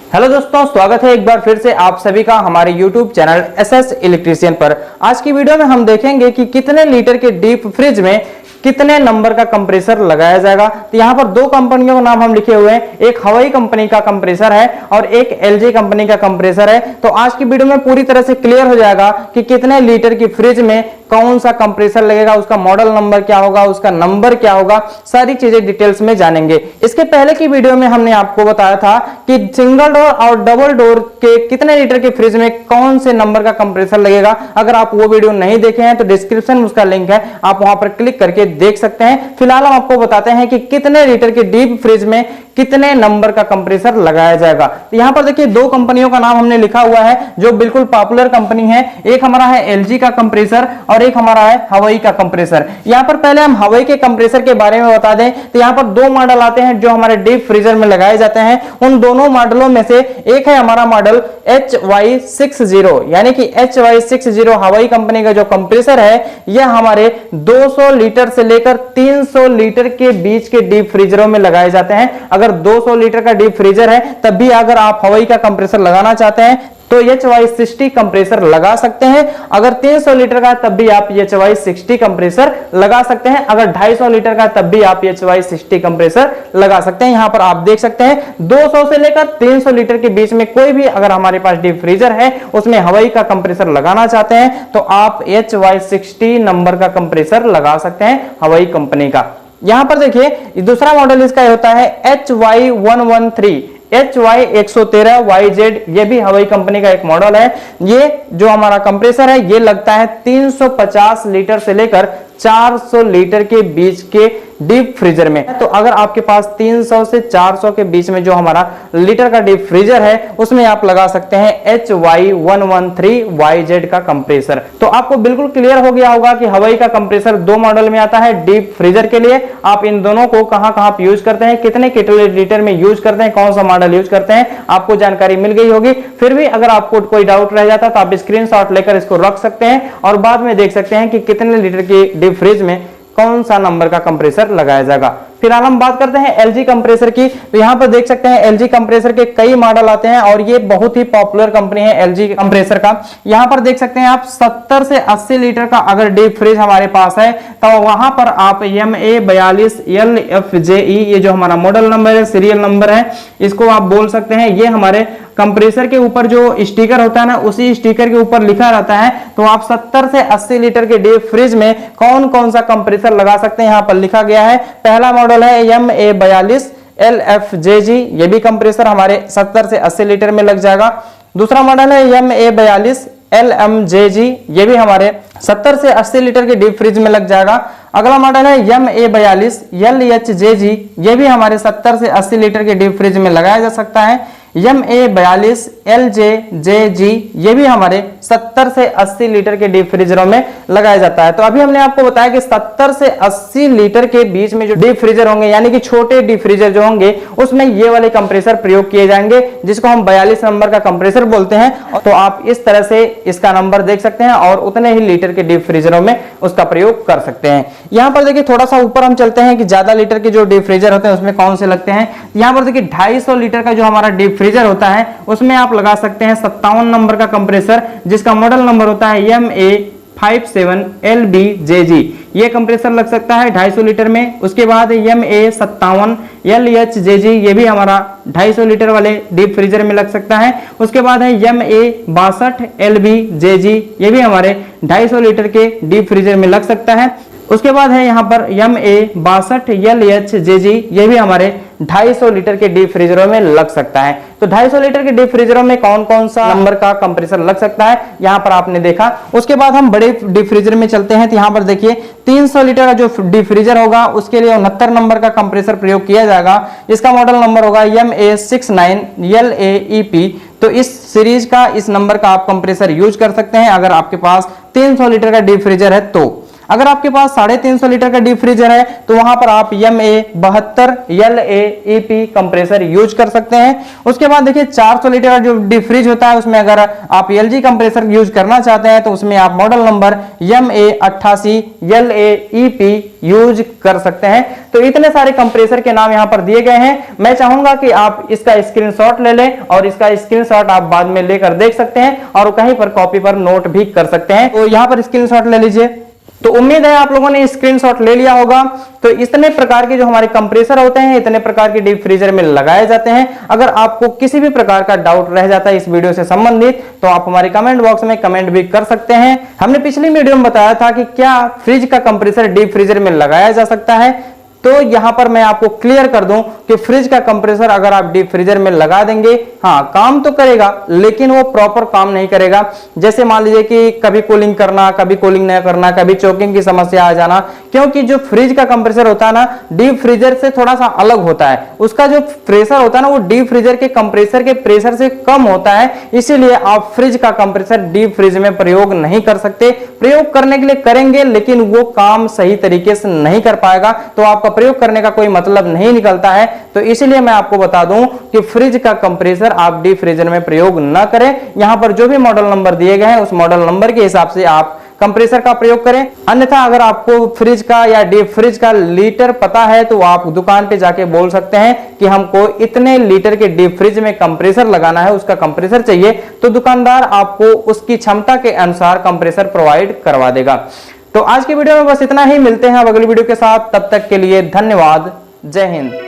Hello दोस्तों, स्वागत है एक बार फिर से आप सभी का हमारे YouTube चैनल एसएस इलेक्ट्रीशियन पर। आज की वीडियो में हम देखेंगे कि कितने लीटर के डीप फ्रिज में कितने नंबर का कंप्रेसर लगाया जाएगा। तो यहाँ पर दो कंपनियों का नाम हम लिखे हुए हैं, एक हवाई कंपनी का कंप्रेसर है और एक एलजी कंपनी का कंप्रेसर है। तो आज की वीडियो में पूरी तरह से क्लियर हो जाएगा कि कितने लीटर की फ्रिज में कौन सा कंप्रेसर लगेगा, उसका मॉडल नंबर क्या होगा, उसका नंबर क्या होगा, सारी चीजें डिटेल्स में जानेंगे। इसके पहले की वीडियो में हमने आपको बताया था कि सिंगल डोर और डबल डोर के कितने लीटर के फ्रिज में कौन से नंबर का कंप्रेसर लगेगा। अगर आप वो वीडियो नहीं देखे हैं तो डिस्क्रिप्शन में उसका लिंक है, आप वहां पर क्लिक करके देख सकते हैं। फिलहाल हम आपको बताते हैं कि कितने लीटर के डीप फ्रिज में कितने नंबर का कंप्रेसर लगाया जाएगा। तो यहां पर देखिए दो कंपनियों का नाम हमने लिखा हुआ है जो बिल्कुल पॉपुलर कंपनी है। एक हमारा है एलजी का कंप्रेसर और एक हमारा है हवाई का कंप्रेसर। यहां पर पहले हम हवाई के कंप्रेसर के बारे में बता दें तो यहां पर दो मॉडल आते हैं जो हमारे डीप फ्रीजर में लगाए जाते हैं। उन दोनों मॉडलों में से एक है हमारा मॉडल HY60, यानी कि HY60 हवाई कंपनी का जो कंप्रेसर है यह हमारे 200 लीटर से लेकर 300 लीटर के बीच के डीप फ्रीजरों में लगाए जाते हैं। अगर 200 लीटर का डीप फ्रीजर है तब भी अगर आप हवाई का कंप्रेसर लगाना चाहते हैं तो HY60 कंप्रेसर लगा सकते हैं। अगर 300 लीटर का तब भी आप HY60 कंप्रेसर लगा सकते हैं। अगर 250 लीटर का तब भी आप HY60 कंप्रेसर लगा सकते हैं। यहां पर आप देख सकते हैं 200 से लेकर 300 लीटर के बीच में कोई भी अगर हमारे पास डीप फ्रीजर है उसमें हवाई का कंप्रेसर लगाना चाहते हैं तो आप HY60 नंबर का कंप्रेसर लगा सकते हैं हवाई कंपनी का। यहां पर देखिए दूसरा मॉडल इसका होता है HY113, HY113YZ, ये भी हवाई कंपनी का एक मॉडल है। ये जो हमारा कंप्रेसर है ये लगता है 350 लीटर से लेकर 400 लीटर के बीच के डीप फ्रीजर में। तो अगर आपके पास 300 से 400 के बीच में जो हमारा लीटर का डीप फ्रीजर है उसमें आप लगा सकते हैं HY113YZ का कंप्रेसर। तो आपको बिल्कुल क्लियर हो गया होगा कि हवाई का कंप्रेसर दो मॉडल में आता है डीप फ्रीजर के लिए। आप इन दोनों को कहां यूज करते हैं, कितने लीटर में यूज करते हैं, कौन सा मॉडल यूज करते हैं, आपको जानकारी मिल गई होगी। फिर भी अगर आपको कोई डाउट रह जाता तो आप स्क्रीनशॉट लेकर इसको रख सकते हैं और बाद में देख सकते हैं कि कितने लीटर की डीप फ्रिज में कौन सा नंबर का कंप्रेसर लगाया जाएगा। फिलहाल हम बात करते हैं एलजी कंप्रेसर की। तो यहां पर देख सकते हैं एलजी कंप्रेसर के कई मॉडल आते हैं और ये बहुत ही पॉपुलर कंपनी है एलजी कंप्रेसर का। यहां पर देख सकते हैं आप 70 से 80 लीटर का अगर डीप फ्रिज हमारे पास है तो वहां पर आप MA42LFJE, ये जो हमारा मॉडल नंबर है, सीरियल नंबर है, इसको आप बोल सकते हैं। ये हमारे कंप्रेसर के ऊपर जो स्टिकर होता है ना, उसी स्टिकर के ऊपर लिखा रहता है। तो आप 70 से 80 लीटर के डीप फ्रिज में कौन कौन सा कंप्रेसर लगा सकते हैं, यहां पर लिखा गया है। पहला मॉडल है MA42LFJG, ये भी कंप्रेसर हमारे 70 से 80 लीटर में लग जाएगा। दूसरा मॉडल है MA42LMJG, ये भी हमारे 70 से 80 लीटर के डीप फ्रिज में लग जाएगा। अगला मॉडल है MA42LHJG, ये भी हमारे 70 से 80 लीटर के डीप फ्रिज में लगाया जा सकता है। MA42LJJG, ये भी हमारे 70 से 80 लीटर के डीप फ्रीजरों में लगाया जाता है। तो अभी हमने आपको बताया कि 70 से 80 लीटर के बीच में जो डीप फ्रीजर होंगे, यानी कि छोटे डीप फ्रीजर जो होंगे, उसमें ये वाले कंप्रेसर प्रयोग किए जाएंगे जिसको हम 42 नंबर का कंप्रेसर बोलते हैं। तो आप इस तरह से इसका नंबर देख सकते हैं और उतने ही लीटर के डीप फ्रीजरों में उसका प्रयोग कर सकते हैं। यहां पर देखिए थोड़ा सा ऊपर हम चलते हैं कि ज्यादा लीटर के जो डीप फ्रीजर होते हैं उसमें कौन से लगते हैं। यहां पर देखिए 250 लीटर का जो हमारा डीप फ्रीजर होता है उसमें आप लगा सकते हैं 57 नंबर का कंप्रेसर जिसका मॉडल नंबर होता है MA57LBJG। ये कंप्रेसर लग सकता है 250 लीटर में। उसके बाद MA57LHJG, ये भी हमारा 250 लीटर वाले डीप फ्रीजर में लग सकता है। उसके बाद है MA62LBJG, ये भी हमारे 250 लीटर के डीप फ्रीजर में लग सकता है। उसके बाद है यहाँ पर MA62LHJG, ये भी हमारे 250 लीटर के डीप फ्रीजरों में लग सकता है। तो 250 लीटर के डीप फ्रीजरों में कौन कौन सा नंबर का कंप्रेसर लग सकता है यहाँ पर आपने देखा। उसके बाद हम बड़े डीप फ्रीजर में चलते हैं। तो यहाँ पर देखिए 300 लीटर का जो डीप फ्रीजर होगा उसके लिए 69 नंबर का कंप्रेसर प्रयोग किया जाएगा। इसका मॉडल नंबर होगा MA69LAEP। तो इस सीरीज का इस नंबर का आप कंप्रेसर यूज कर सकते हैं अगर आपके पास 300 लीटर का डीप फ्रीजर है तो। अगर आपके पास 350 लीटर का डीप फ्रीजर है तो वहां पर आप MA72 LAEP कंप्रेसर यूज कर सकते हैं। उसके बाद देखिए 400 लीटर का जो डीप फ्रीज होता है उसमें अगर आप LG कंप्रेसर यूज करना चाहते हैं तो उसमें आप model number MA88 LAEP use कर सकते हैं। तो इतने सारे कंप्रेसर के नाम यहां पर दिए गए हैं। मैं चाहूंगा कि आप इसका स्क्रीनशॉट ले लें और इसका स्क्रीनशॉट आप बाद में लेकर देख सकते हैं और कहीं पर कॉपी पर नोट भी कर सकते हैं। तो यहां पर स्क्रीनशॉट ले लीजिए। तो उम्मीद है आप लोगों ने स्क्रीनशॉट ले लिया होगा। तो इतने प्रकार के जो हमारे कंप्रेसर होते हैं, इतने प्रकार के डीप फ्रीजर में लगाए जाते हैं। अगर आपको किसी भी प्रकार का डाउट रह जाता है इस वीडियो से संबंधित तो आप हमारे कमेंट बॉक्स में कमेंट भी कर सकते हैं। हमने पिछली वीडियो में बताया था कि क्या फ्रिज का कंप्रेसर डीप फ्रीजर में लगाया जा सकता है। तो यहां पर मैं आपको क्लियर कर दूं कि फ्रिज का कंप्रेसर अगर आप डीप फ्रीजर में लगा देंगे, हां काम तो करेगा लेकिन वो प्रॉपर काम नहीं करेगा। जैसे मान लीजिए कि कभी कूलिंग करना, कभी कूलिंग नहीं करना, कभी चोकिंग की समस्या आ जाना, क्योंकि जो फ्रिज का कंप्रेसर होता है ना डीप फ्रीजर से थोड़ा सा अलग होता है। उसका जो प्रेशर होता है ना वो डीप फ्रीजर के कंप्रेसर के प्रेशर से कम होता है। इसीलिए आप फ्रिज का कंप्रेसर डीप फ्रीज में प्रयोग नहीं कर सकते। प्रयोग करने के लिए करेंगे लेकिन वो काम सही तरीके से नहीं कर पाएगा, तो आपका प्रयोग करने का कोई मतलब नहीं निकलता है। तो इसलिए मैं आपको बता दूं कि फ्रिज का कंप्रेसर आप डीप फ्रीजर में प्रयोग न करें। यहां पर जो भी मॉडल नंबर दिए गए हैं उस मॉडल नंबर के हिसाब से आप कंप्रेसर का प्रयोग करें। अन्यथा अगर आपको फ्रिज का या डीप फ्रिज का लीटर पता है तो आप दुकान पे जाके बोल सकते हैं कि हमको इतने लीटर के डीप फ्रिज में कंप्रेसर लगाना है, उसका कंप्रेसर चाहिए, तो दुकानदार आपको उसकी क्षमता के अनुसार कंप्रेसर प्रोवाइड करवा देगा। तो आज की वीडियो में बस इतना ही। मिलते हैं अब अगली वीडियो के साथ, तब तक के लिए धन्यवाद। जय हिंद।